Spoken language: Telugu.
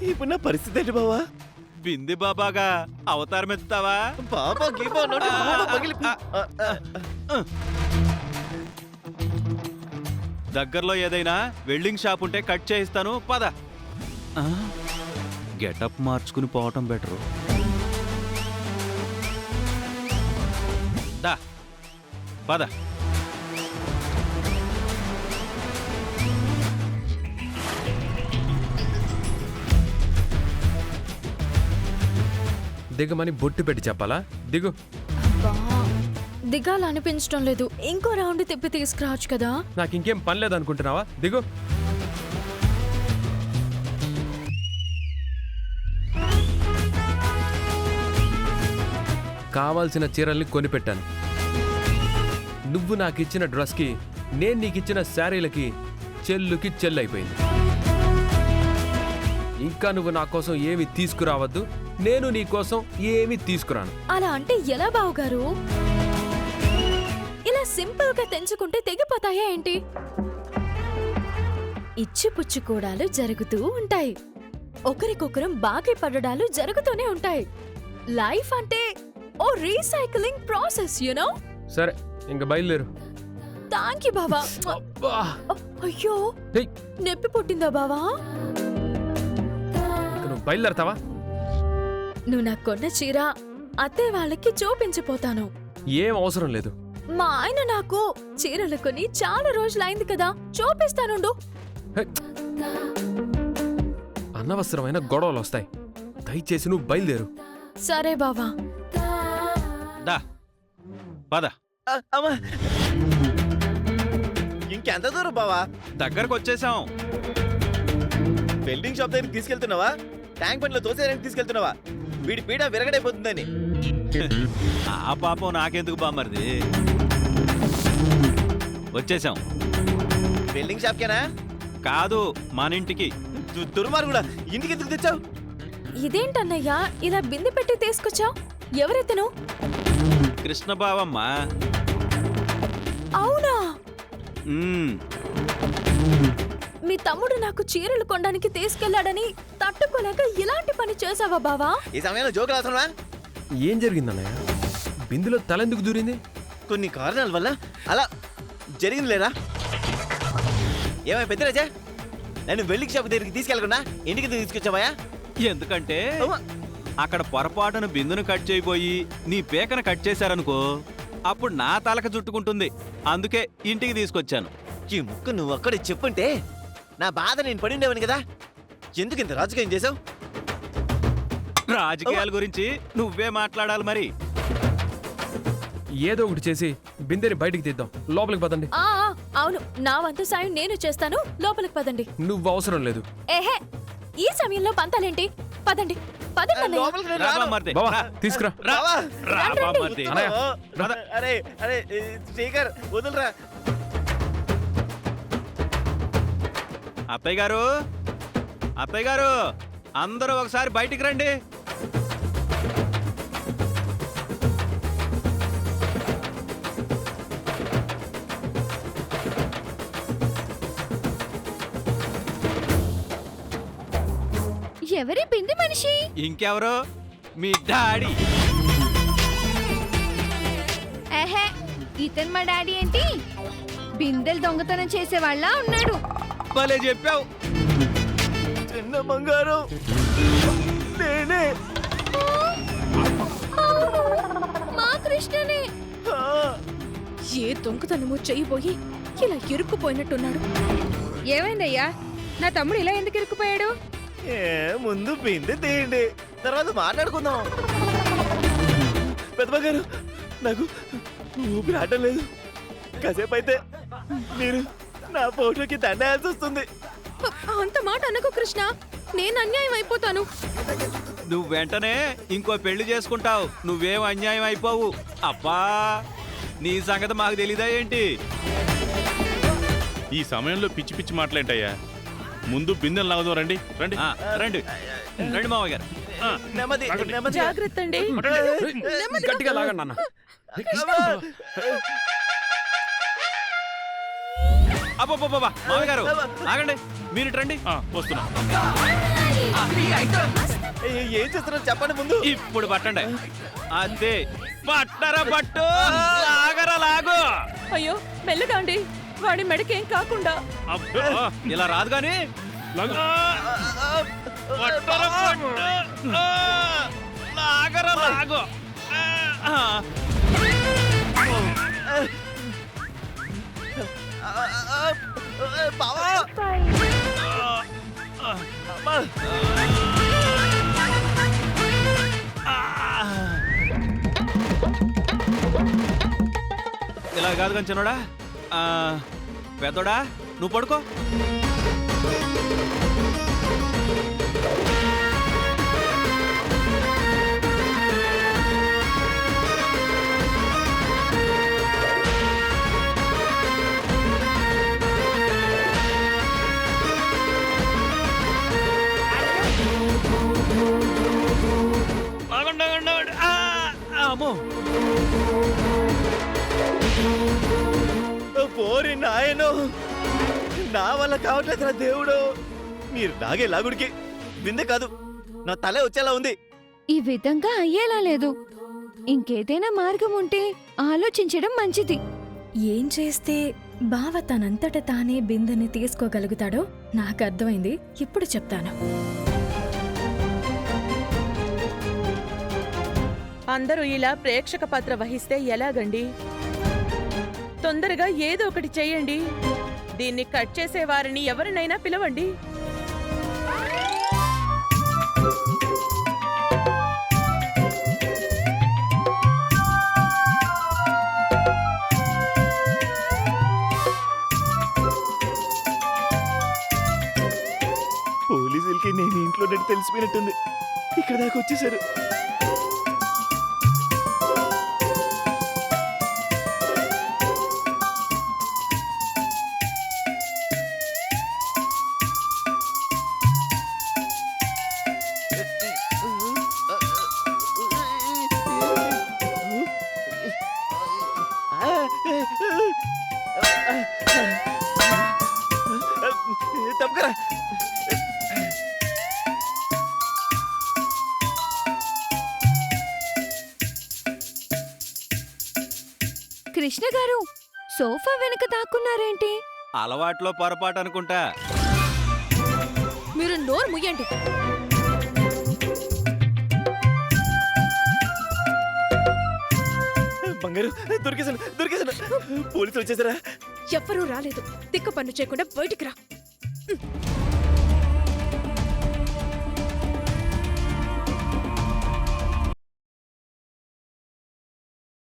ఇప్పుడు నా పరిస్థితి ఏంటి బావా? బింది బాబాగా అవతారం ఎత్తుతావా? బాబా గీబా నోటి బాబా పగిలి దగ్గరలో ఏదైనా వెల్డింగ్ షాప్ ఉంటే కట్ చేయిస్తాను, పద. గెటప్ మార్చుకుని పోవటం బెటరు. దా పద. దిగమని బొట్టు పెట్టి చెప్పాలా? దిగు. దిగాలనిపించడం లేదు. ఇంకో రౌండ్ తిప్పి తీసుకురావచ్చు కదా. నాకు ఇంకేం పని లేదనుకుంటున్నావా? దిగు. కావాల్సిన చీరల్ని కొనిపెట్టాను. నువ్వు నాకిచ్చిన డ్రెస్కి, నేను నీకిచ్చిన శారీలకి చెల్లుకి చెల్లైపోయింది. ఇంకా నువ్వు నా కోసం ఏమి తీసుకురావద్దు, నేను నీ కోసం ఏమి తీసుకురాను. అలా అంటే ఎలా బావగారు? ఇలా సింపుల్ గా తెంచుకుంటే తెగిపోతాయా ఏంటి? ఇచ్చిపుచ్చుకోడాలు జరుగుతూ ఉంటాయి. ఒకరికొకరం బాకీ పడడాలు జరుగుతూనే ఉంటాయి. లైఫ్ అంటే ఓ రీసైక్లింగ్ ప్రాసెస్, యునో. సరే, ఇంక బయలుదేరు. థాంక్యూ బావా. అయ్యో, నొప్పి పుట్టిందా బావా? నువ్వు బయలుదేరతావా? నువ్వు నాకు కొన్న చీర అత్తయ్య వాళ్ళకి చూపించిపోతాను. ఏం అవసరం లేదు. మా ఆయన నాకు చీరలు కొని చాలా రోజులైంది కదా, చూపిస్తానుండు. అనవసరమైన గొడవలు వస్తాయి. దయచేసి నువ్వు బయలుదేరు. సరే బావా. దా పద. ఇంకెంత దూరం బావా? దగ్గరకు వచ్చేసాం. వెల్డింగ్ షాప్ దగ్గరికి తీసుకెళ్తున్నావా? ట్యాంక్ బండ్లో తోసేయడానికి తీసుకెళ్తున్నావా? వీడి పీడ విరగడైపోతుందని. ఆ పాపం నాకెందుకు బామ్మర్ది? వచ్చేసాం. వెల్డింగ్ షాప్కేనా? కాదు, మన ఇంటికి. దుర్మార్గుడా, కూడా ఇంటికి ఎందుకు తెచ్చావు? ఇదేంటన్నయ్యా ఇలా బిందె పెట్టి తీసుకొచ్చావు? ఎవరెత్తను? కృష్ణ బావమ్మ. అవునా? మీ తమ్ముడు నాకు చీరలు కొనడానికి తీసుకెళ్లాడని తట్టుకోలేక ఇలాంటి పని చేసావా బావా? ఈ సమయంలో జోకులు అవసరమా? ఏం జరిగిందన్నయ్య? బిందులో తలెందుకు దూరింది? కొన్ని కారణాల వల్ల అలా జరిగింది లేదా? ఏమై పెద్దరాజా, నన్ను వెల్డింగ్ షాప్ దగ్గరికి తీసుకెళ్లకుండా ఇంటికి తీసుకొచ్చావా? ఎందుకంటే అక్కడ పొరపాటును బిందును కట్ చేయబోయి నీ పేకను కట్ చేశారనుకో, అప్పుడు నా తలక చుట్టుకుంటుంది. అందుకే ఇంటికి తీసుకొచ్చాను. ఈ ముక్క నువ్వు అక్కడే చెప్పుంటే నా బాధ నేను పడిండేవని కదా. ఎందుకు ఇంత రాజకీయం చేసావు? రాజకీయాల గురించి నువ్వే మాట్లాడాలి మరి. ఏదో ఒకటి చేసి బిందెని బయటికి తీద్దాం. లోపలికి పదండి. అవును, నా వంతు సాయం నేను చేస్తాను. లోపలికి పదండి. నువ్వు అవసరం లేదు. ఏహే, ఈ సమయంలో పంతాలేంటి? పదండి పదండి. తీసుకురా. అరే అరే శ్రీకర్, వదులురా. అత్తయ్య గారు, అత్తయ్య గారు, అందరూ ఒకసారి బయటికి రండి. ఎవరి బింది మనిషి? ఇంకెవరో, మీ డాడీ. ఏహే, ఇతను మా డాడీ ఏంటి? బిందెలు దొంగతనం చేసేవాళ్ళ ఉన్నాడు. భలే చెప్పావు. చిన్న బంగారం నేనే. మా కృష్ణనే. ఏ దొంగతనమో చేయబోయి ఇలా ఇరుక్కుపోయినట్టున్నాడు. ఏమైందయ్యా? నా తమ్ముడు ఇలా ఎందుకు ఇరుక్కుపోయాడు? ముందు బిందె తీయండి, తర్వాత మాట్లాడుకుందాం. పెద్ద బంగారు, నాకు ఊపిరి ఆడటం లేదు. కాసేపు అయితే మీరు నా ఫోటోకి దండేయాల్సి వస్తుంది. అంత మాట అనకు కృష్ణ, నేను అన్యాయం అయిపోతాను. నువ్వు వెంటనే ఇంకో పెళ్లి చేసుకుంటావు. నువ్వేం అన్యాయం అయిపోవు. అబ్బా, నీ సంగతి మాకు తెలీదా ఏంటి? ఈ సమయంలో పిచ్చి పిచ్చి మాటలేంటయ్యా? ముందు బిందెలు లాగదు. రండి రండి రండి రండి మావయ్య గారు. నెమ్మది నెమ్మది. జాగ్రత్త అండి. గట్టిగా లాగండి అన్న. అబ్బా మావయ్య గారు ఆగండి, మీరు రండి. వస్తున్నా. ఏం చేస్తున్నావు చెప్పండి ముందు. ఇప్పుడు పట్టండి. అంతే, పట్టరా పట్టు, లాగరా లాగు. అయ్యో మెల్లగా అండి, వాడి మెడకేం కాకుండా. అబ్బో, ఇలా రాదు గాని పట్టరా పట్టు, లాగరా లాగు. బావా అమ్మా. ఇలా కాదు కానీ చిన్నోడా, పెద్దోడా నువ్వు పడుకో. ఆగండి, ఆగండి, ఆగండి. అమ్మో, పోరి నాయను, నా వల్ల కావట్లేదు దేవుడు. మీరు లాగే లాగుడికి బిందె కాదు, నా తలే వచ్చేలా ఉంది. ఈ విధంగా అయ్యేలా లేదు. ఇంకేదైనా మార్గం ఉంటే ఆలోచించడం మంచిది. ఏం చేస్తే బావ తనంతట తానే బిందెని తీసుకోగలుగుతాడో నాకు అర్థమైంది. ఇప్పుడు చెప్తాను. అందరూ ఇలా ప్రేక్షక పాత్ర వహిస్తే ఎలాగండి? తొందరగా ఏదో ఒకటి చెయ్యండి. దీన్ని కట్ చేసే వారిని ఎవరినైనా పిలవండి. పోలీసులకి నేను ఇంట్లో తెలిసిపోయినట్టుంది. ఇక్కడ దాకా వచ్చేసారు. తప్పకరా. కృష్ణ గారు, సోఫా వెనక దాక్కున్నారేంటి? అలవాట్లో పొరపాటు అనుకుంటా. మీరు నోరు ముయ్యండి. బంగారు, దొరికేసాను దొరికేసాను. పోలీసులు వచ్చేసారా? ఎవ్వరూ రాలేదు. తిక్క పన్ను చేయకుండా బయటికి రా.